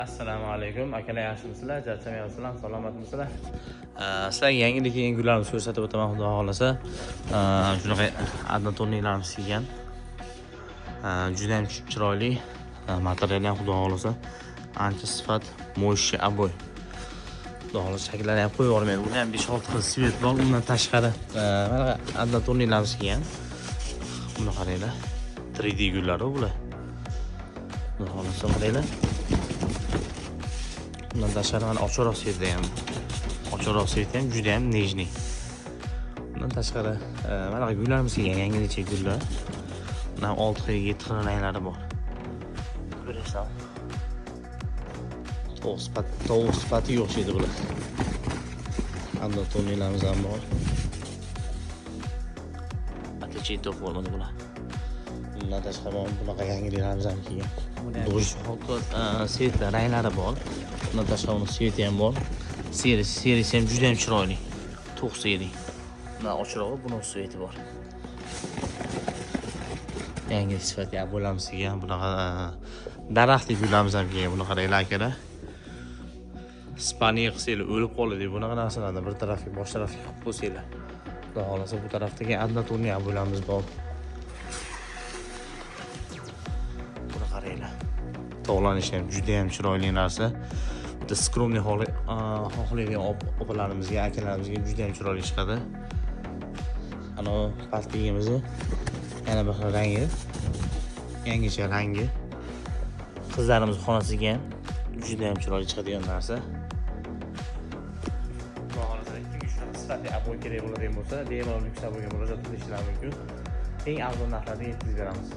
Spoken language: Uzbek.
Assalomu alaykum. Akalar yaxshimisizlar? Charchamayapsizlar? Salomatmisizlar? Sizlarga yangilik gullarimizni ko'rsatib o'taman, xudo xolasa. Shunaqa adnotorniklarimiz kelgan. Juda ham chiroyli material ham, xudo xolasa. Ancha sifat, mo'yshi aboy. Xudo xolasa shakllari ham qo'yib yubormaydi. Buni ham 5-6 xil svet bor. Undan tashqari mana adnotorniklarimiz kelgan. Buni qaranglar. 3D gullar bular. Xudo xolasa qaranglar. Bundan tashqari mana ochiqroq sveti ham. Ochiqroq sveti ham juda ham nejniy. Bundan tashqari mana gullarimiz kelgan, yangicha gullar. Bundan 6 xil, 7 xil ranglari bor. Ko'rasizlar. Tovuq sifati o'xshaydi bular. Adnotorniklarimiz ham bor. Atlichey to'q bo'ladi bular. Bundan tashqari bunaqa yangiliklarimiz ham kelgan. Bo'sh holat svetlar ranglari bor. Bundan tashqari uni sveti ham bor. Serisi ham juda ham chiroyli. To'q seri. Bundan ochirog'i buning sveti bor. Yangi sifatli bo'lamiz kelgan. Bunaqa daraxtli gullarimiz ham kelgan. Buni qaranglar akalar. Ispaniya qilsanglar o'lib qoladi. Bunaqa narsalarni bir tarafga, bosh tarafga qilib qo'ysanglar. Xudo xolasa bu tarafdagi adnotornik bo'lamiz bor. Buni qaranglar. To'g'lanishi ham juda ham chiroyli narsa. Bitta skromniy xohlaydigan opalarimizga, akalarimizga juda ham chiroyli chiqadi. Ana pastligimizni yana bir xil rangi. Yangicha rangi. Qizlarimiz xonasiga ham juda ham chiroyli chiqadigan narsa. Xohlasa kimga shunaqa sifatli aboy kerak bo'ladigan bo'lsa, bemalol Lyuks aboyga murojaat qilishingiz mumkin. Eng arzon narxlarda yetkazib beramiz.